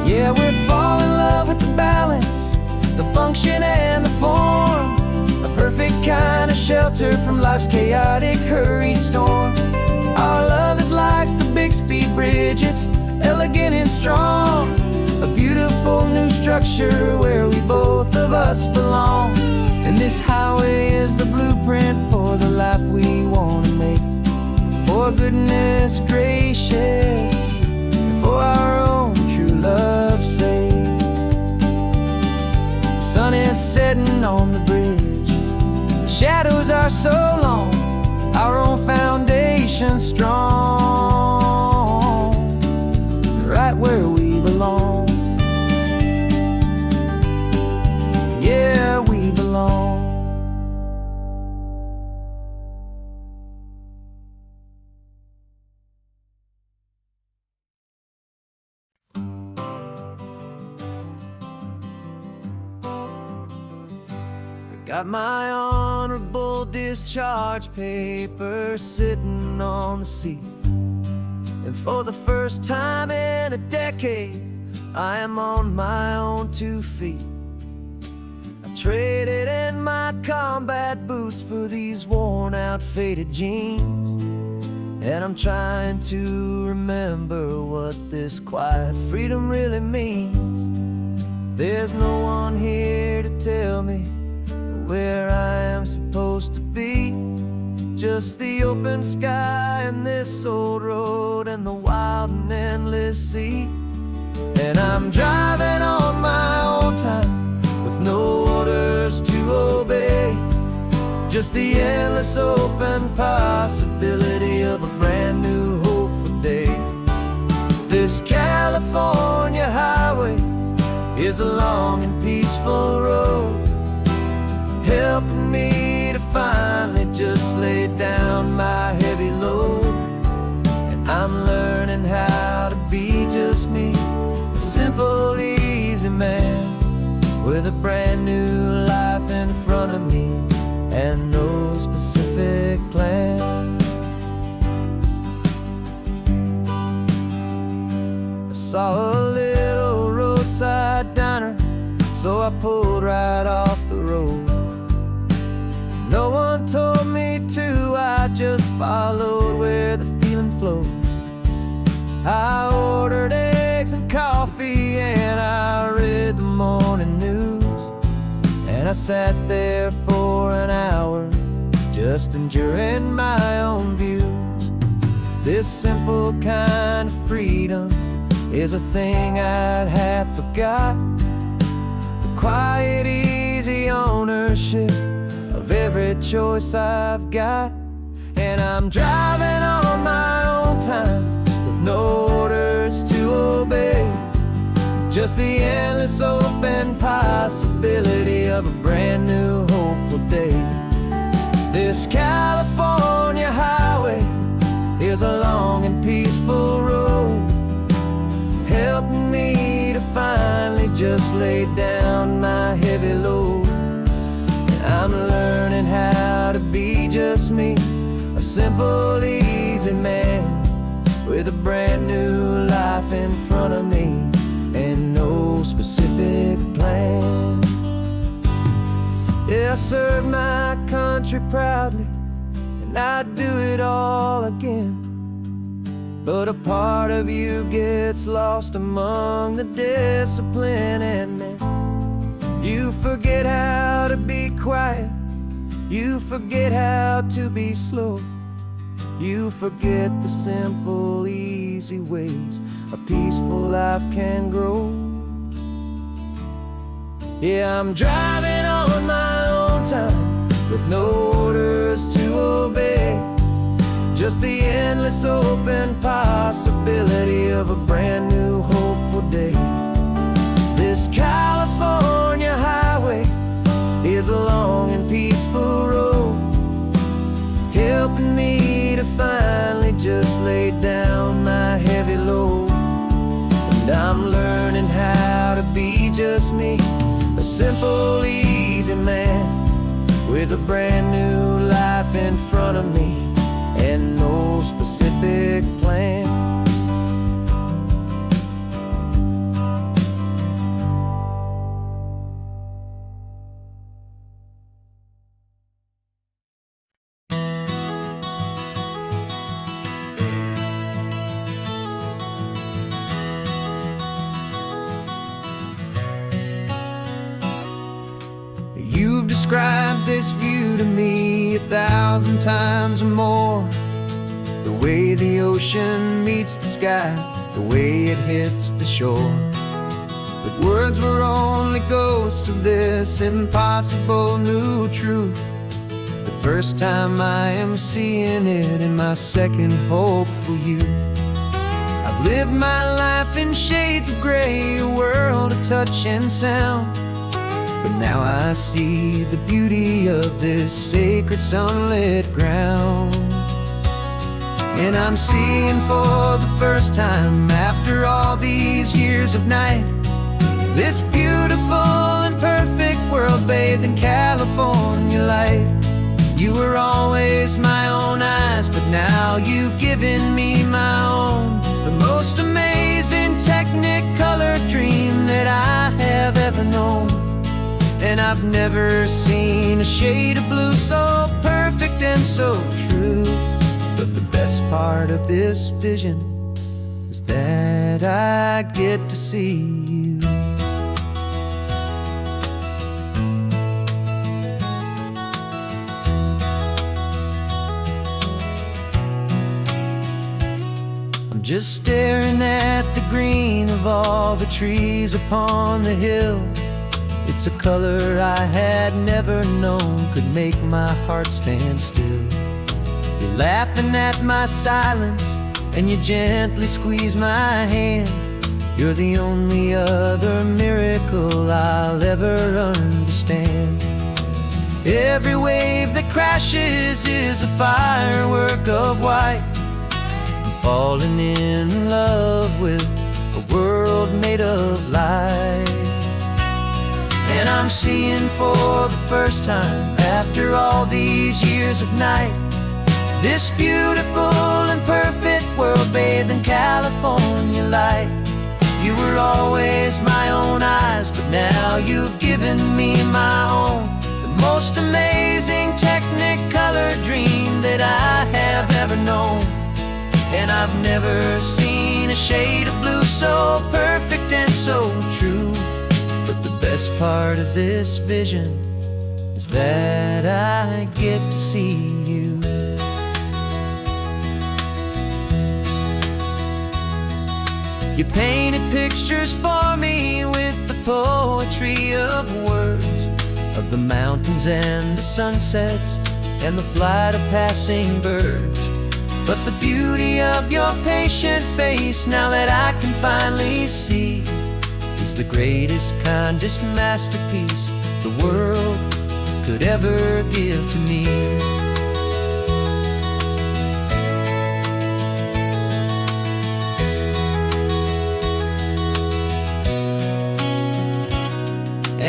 [SPEAKER 1] Yeah, we're falling in love with the balance, the function and the form, a perfect kind of shelter from life's chaotic, hurried storm. Our love is like the Bixby Bridge, it's elegant and strong, a beautiful new structure where we both of us belong. And this highway is the blueprint for the life we want to make, for goodness gracious and for our own true love's sake. The sun is setting on the bridge, the shadows are so long, our own foundation strong, right where we belong. Yeah, we belong. Got my honorable discharge paper sitting on the seat, and for the first time in a decade, I am on my own 2 feet. I traded in my combat boots for these worn out, faded jeans, and I'm trying to remember what this quiet freedom really means. There's no one here to tell me where I am supposed to be, just the open sky and this old road and the wild and endless sea. And I'm driving on my own time with no orders to obey, just the endless open possibility of a brand new hopeful day. This California highway is a long and peaceful road, helping me to finally just lay down my heavy load. And I'm learning how to be just me, a simple, easy man with a brand new life in front of me and no specific plan. I saw a little roadside diner, so I pulled right off the road. No one told me to, I just followed where the feeling flowed. I ordered eggs and coffee and I read the morning news, and I sat there for an hour just enduring my own views. This simple kind of freedom is a thing I'd have forgot, the quiet, easy ownership of every choice I've got. And I'm driving on my own time with no orders to obey, just the endless open possibility of a brand new hopeful day. This California highway is a long and peaceful road, helping me to finally just lay down my heavy load.
[SPEAKER 2] to be just me, a simple, easy man with a brand new life in front of me and no specific plan. Yeah, I serve my country proudly, and I'd do it all again. But a part of you gets lost among the discipline, and man, you forget how to be quiet, you forget how to be slow, you forget the simple, easy ways a peaceful life can grow. Yeah, I'm driving on my own time with no orders to obey, just the endless open possibility of a brand new hopeful day. This California highway is a long and peaceful road, helping me to finally just lay down my heavy load. And I'm learning how to be just me, a simple, easy man with a brand new life in front of me and no specific plan. You've described this view to me 1,000 times or more, the way the ocean meets the sky, the way it hits the shore. But words were only ghosts of this impossible new truth. The first time I am seeing it in my second hopeful youth. I've lived my life in shades of gray, a world of touch and sound. But now I see the beauty of this sacred sunlit ground. And I'm seeing for the first time after all these years of night, this beautiful and perfect world bathed in California light. You were always my own eyes, but now you've given me my own, the most amazing technicolor dream that I have ever known. And I've never seen a shade of blue so perfect and so true. But the best part of this vision is that I get to see you. I'm just staring at the green of all the trees upon the hill. It's a color I had never known could make my heart stand still. You're laughing at my silence, and you gently squeeze my hand. You're the only other miracle I'll ever understand. Every wave that crashes is a firework of white. I'm falling in love with a world made of light. And I'm seeing for the first time after all these years of night, this beautiful and perfect world bathed in California light. You were always my own eyes, but now you've given me my own, the most amazing technicolor dream that I have ever known. And I've never seen a shade of blue so perfect and so true. But the best part of this vision is that I get to see you. You painted pictures for me with the poetry of words, of the mountains and the sunsets and the flight of passing birds. But the beauty of your patient face, now that I can finally see, is the greatest, kindest masterpiece the world could ever give to me.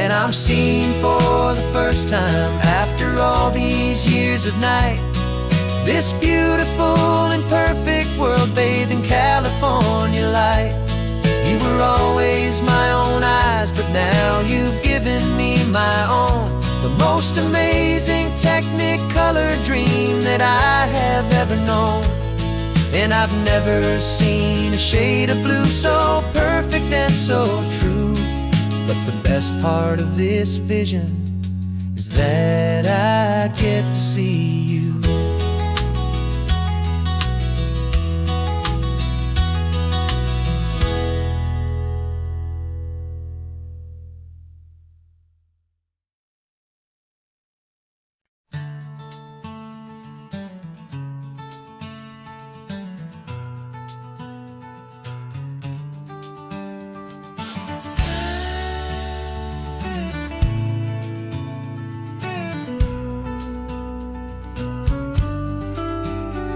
[SPEAKER 2] And I'm seeing for the first first time after all these years of night. This beautiful and perfect world bathed in California light. You were always my own eyes, but now you've given me my own. The most amazing technicolor dream that I have ever known. And I've never seen a shade of blue so perfect and so true. But the best part of this vision is that I get to see you.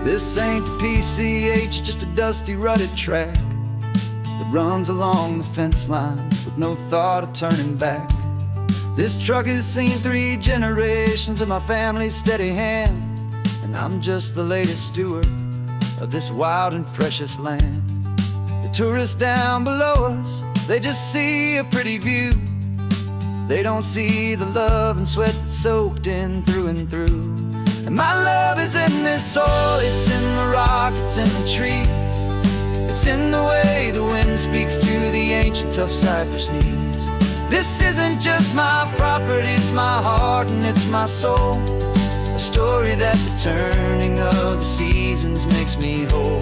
[SPEAKER 2] This ain't the PCH, just a dusty, rutted track that runs along the fence line with no thought of turning back. This truck has seen 3 generations of my family's steady hand, and I'm just the latest steward of this wild and precious land. The tourists down below us, they just see a pretty view. They don't see the love and sweat that's soaked in through and through. And my love is in this soil, it's in the rock, it's in the trees. It's in the way the wind speaks to the ancient tough cypress knees. This isn't just my property, it's my heart and it's my soul. A story that the turning of the seasons makes me whole.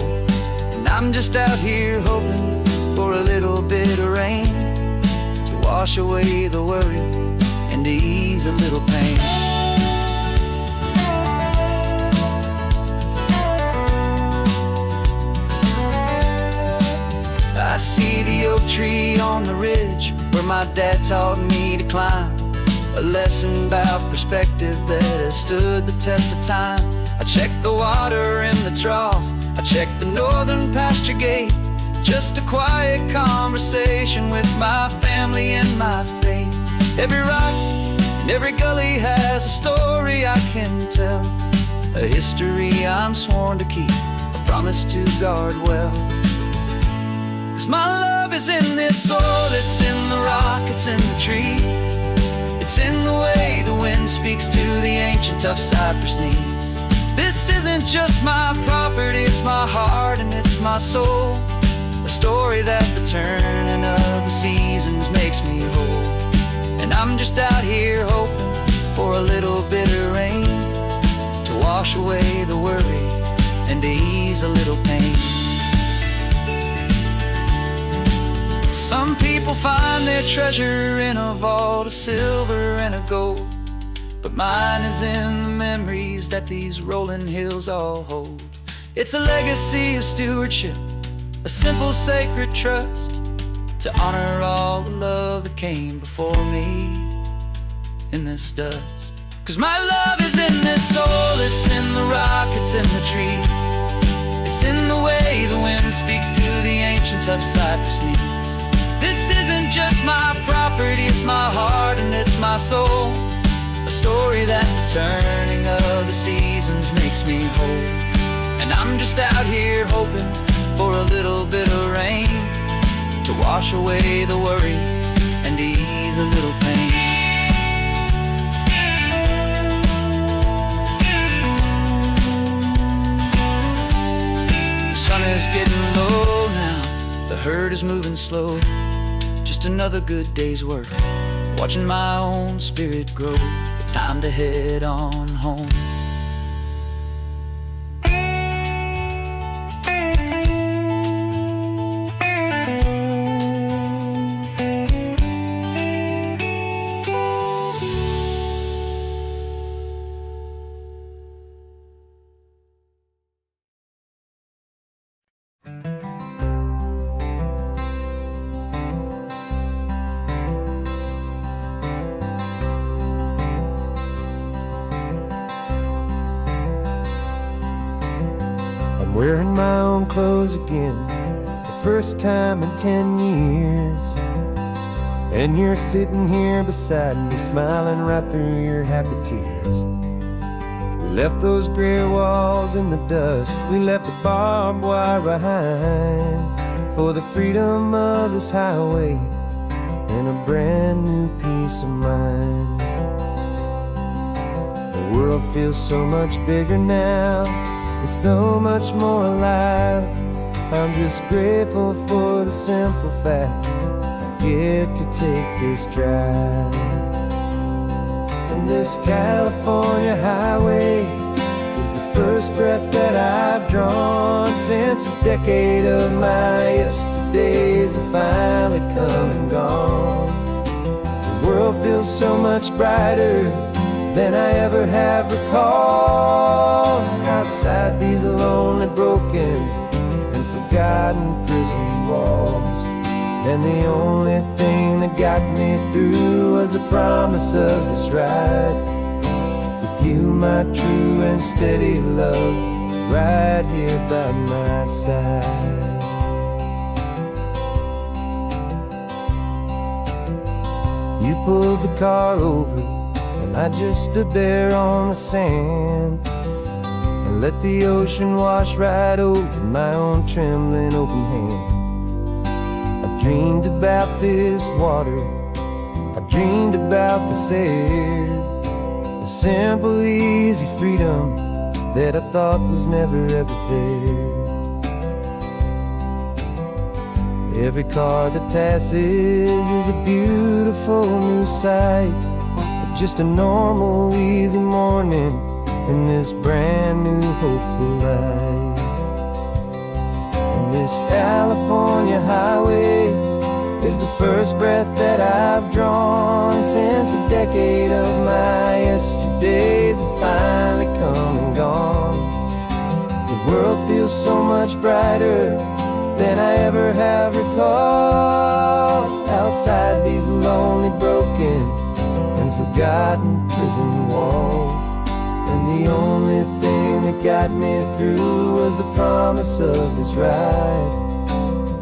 [SPEAKER 2] And I'm just out here hoping for a little bit of rain to wash away the worry and to ease a little pain. I see the oak tree on the ridge where my dad taught me to climb. A lesson about perspective that has stood the test of time. I check the water in the trough, I check the northern pasture gate. Just a quiet conversation with my family and my faith. Every rock and every gully has a story I can tell. A history I'm sworn to keep, a promise to guard well. 'Cause my love is in this soil, it's in the rock, it's in the trees. It's in the way the wind speaks to the ancient tough cypress knees. This isn't just my property, it's my heart and it's my soul. A story that the turning of the seasons makes me whole. And I'm just out here hoping for a little bit of rain to wash away the worry and to ease a little pain. Some people find their treasure in a vault of silver and of gold, but mine is in the memories that these rolling hills all hold. It's a legacy of stewardship, a simple sacred trust, to honor all the love that came before me in this dust. 'Cause my love is in this soil, it's in the rock, it's in the trees. It's in the way the wind speaks to the ancient tough cypress knees. This isn't just my property, it's my heart and it's my soul. A story that the turning of the seasons makes me whole. And I'm just out here hoping for a little bit of rain to wash away the worry and ease a little pain. The sun is getting low now, the herd is moving slow. Just another good day's work, watching my own spirit grow. Time to head on home.
[SPEAKER 1] Wearing my own clothes again, the first time in 10 years. And you're sitting here beside me, smiling right through your happy tears. We left those gray walls in the dust, we left the barbed wire behind, for the freedom of this highway and a brand new peace of mind. The world feels so much bigger now, it's so much more alive. I'm just grateful for the simple fact I get to take this drive. And this California highway is the first breath that I've drawn since a decade of my yesterdays have finally come and gone. The world feels so much brighter than I ever have recalled. Outside these lonely, broken, and forgotten prison walls, and the only thing that got me through was the promise of this ride with you, my true and steady love, right here by my side. You pulled the car over and I just stood there on the sand and let the ocean wash right over my own trembling open hand. I dreamed about this water, I dreamed about this air, the simple, easy freedom that I thought was never ever there. Every car that passes is a beautiful new sight, just a normal, easy morning in this brand new, hopeful life. And this California highway is the first breath that I've drawn since a decade of my yesterdays have finally come and gone. The world feels so much brighter than I ever have recalled. Outside these lonely, broken, and forgotten prison walls, and the only thing that got me through was the promise of this ride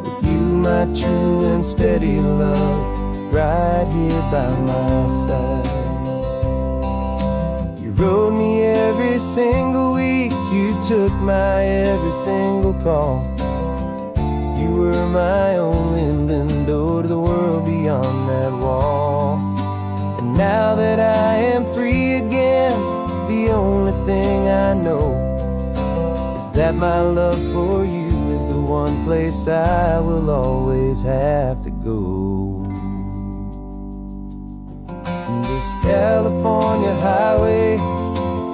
[SPEAKER 1] with you, my true and steady love, right here by my side. You rode me every single week, you took my every single call. You were my only window to the world beyond that wall. And now that I am free again, the only thing I know is that my love for you is the one place I will always have to go. And this California highway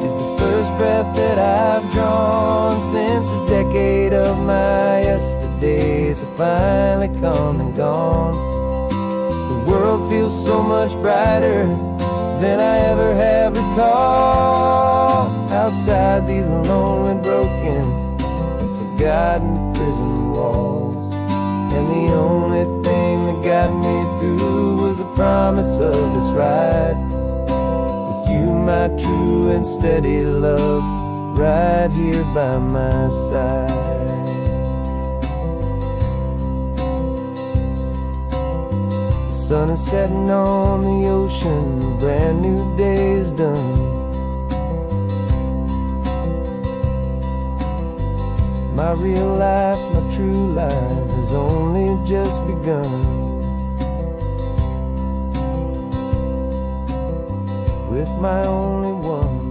[SPEAKER 1] is the first breath that I've drawn since a decade of my yesterdays have finally come and gone. The world feels so much brighter than I ever have recalled. Outside these lonely, broken, and forgotten prison walls, and the only thing that got me through was the promise of this ride with you, my true and steady love, right here by my side. The sun is setting on the ocean, a brand new day is done. My real life, my true life has only just begun. With my only one.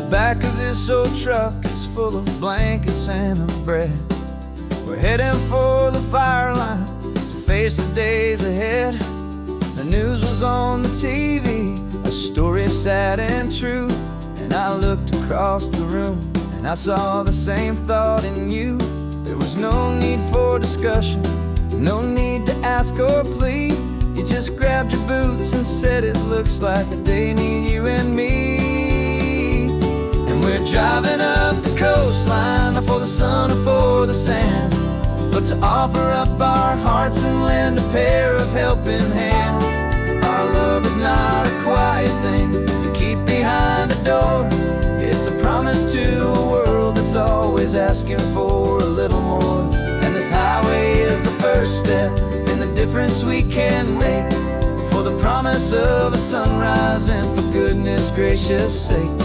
[SPEAKER 2] Back of this old truck is full of blankets and a bread. We're heading for the fire line to face the days ahead. The news was on the TV, a story sad and true. And I looked across the room and I saw the same thought in you. There was no need for discussion, No need to ask or plead. You just grabbed your boots and said it looks like the day need you and me. And we're driving up the coastline, not for the sun or for the sand, but to offer up our hearts and lend a pair of helping hands. Our love is not a quiet thing you keep behind a door. It's a promise to a world that's always asking for a little more. And this highway is the first step in the difference we can make, for the promise of a sunrise and for goodness gracious sake.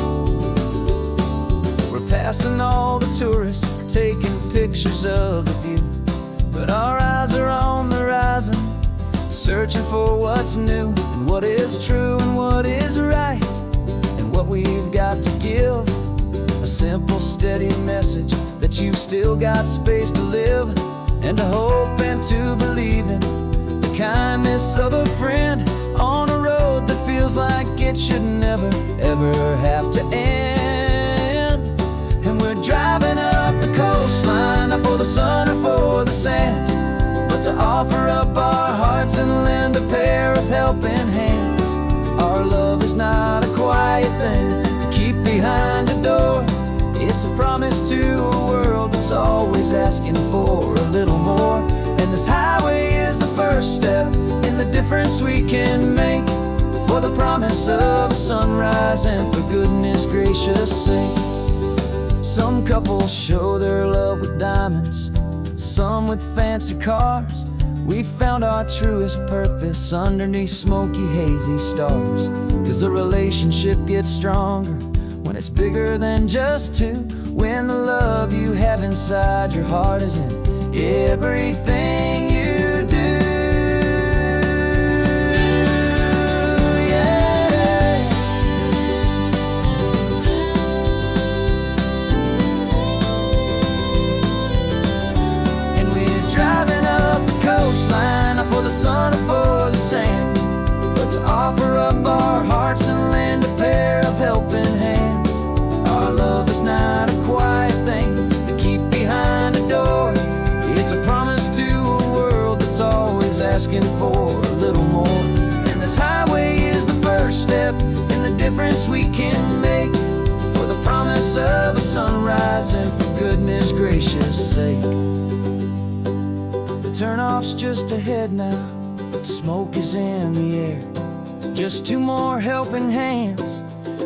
[SPEAKER 2] We're passing all the tourists, taking pictures of the view, but our eyes are on the horizon, searching for what's new and what is true and what is right, and what we've got to give. A simple, steady message that you've still got space to live, and to hope and to believe in the kindness of a friend on a road that feels like it should never, ever have to end. And we're driving up the coastline, not for the sun or for the sand, but to offer up our hearts and lend a pair of helping hands. Our love is not a quiet thing to keep behind a door. It's a promise to a world that's always asking for a little more. And this highway is the first step in the difference we can make, for the promise of a sunrise and for goodness gracious sake. Some couples show their love with diamonds, some with fancy cars. We found our truest purpose underneath smoky, hazy stars. 'Cause the relationship gets stronger when it's bigger than just two, when the love you have inside your heart is in everything you do. Yeah. And we're driving up the coastline, not for the sun or for the sand, but to offer up our hearts and lend a pair of helping hands. Our love is not a quiet thing to keep behind a door. It's a promise to a world that's always asking for a little more. And this highway is the first step in the difference we can make, for the promise of a sunrise and for goodness gracious sake. The turnoff's just ahead now, smoke is in the air. Just two more helping hands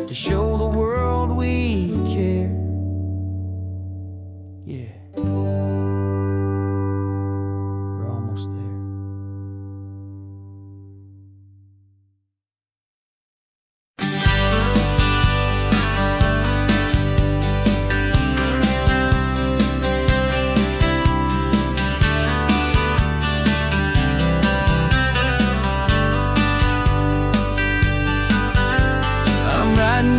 [SPEAKER 2] to show the world we care. Yeah, we're almost there.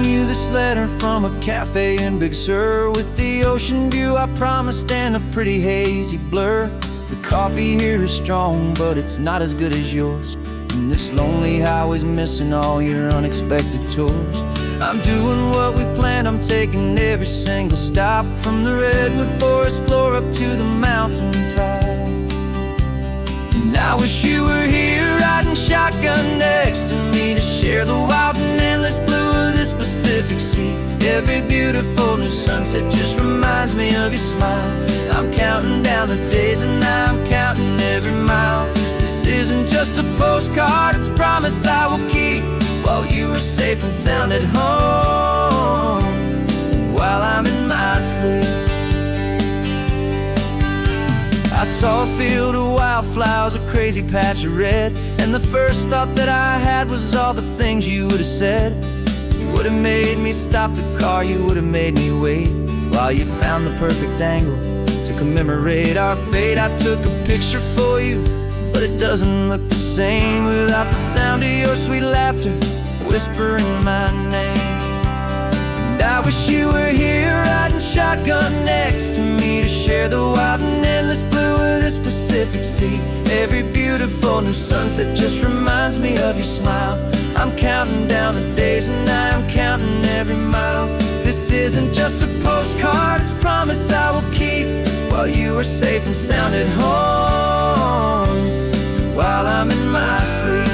[SPEAKER 2] You this letter from a cafe in Big Sur, with the ocean view I promised and a pretty hazy blur. The coffee here is strong, but it's not as good as yours, and this lonely highway's missing all your unexpected tours. I'm doing what we planned, I'm taking every single stop, from the redwood forest floor up to the mountain top. And I wish you were here riding shotgun next to me, to share the wild and endless blue of this Pacific Sea. Every beautiful new sunset just reminds me of your smile. I'm counting down the days and I'm counting every mile. This isn't just a postcard, it's a promise I will keep, while you are safe and sound at home, while I'm in my sleep. I saw a field of wildflowers, a crazy patch of red, and the first thought that I had was all the things you would have said. You would have made me stop the car, you would have made me wait, while you found the perfect angle to commemorate our fate. I took a picture for you, but it doesn't look the same without the sound of your sweet laughter whispering my name. And I wish you were here riding shotgun next to me, to share the wild and endless blue of this Pacific Sea. Every beautiful new sunset just reminds me of your smile. I'm counting down the days and I'm counting every mile. This isn't just a postcard, it's a promise I will keep, while you are safe and sound at home, while I'm in my sleep.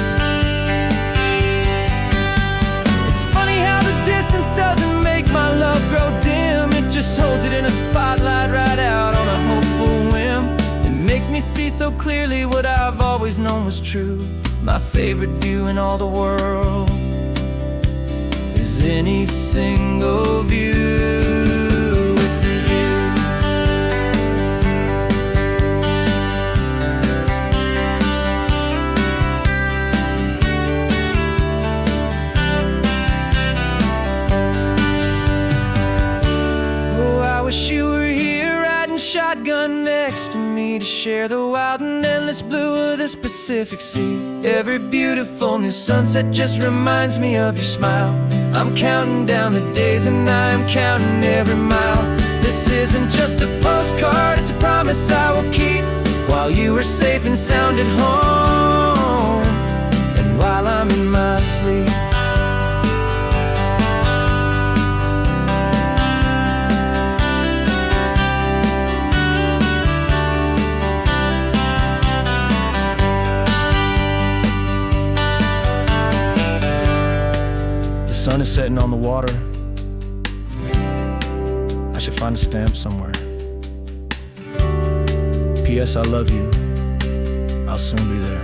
[SPEAKER 2] It's funny how the distance doesn't make my love grow dim. It just holds it in a spotlight right out on a hopeful whim. It makes me see so clearly what I've always known was true. My favorite view in all the world is any single view with you. Oh, I wish you were here riding shotgun next to me to share the wild and endless blue of this Pacific Sea. Every beautiful new sunset just reminds me of your smile. I'm counting down the days and I'm counting every mile. This isn't just a postcard, it's a promise I will keep, while you are safe and sound at home, and while I'm in my sleep. The sun is setting on the water. I should find a stamp somewhere. P.S. I love you. I'll soon be there.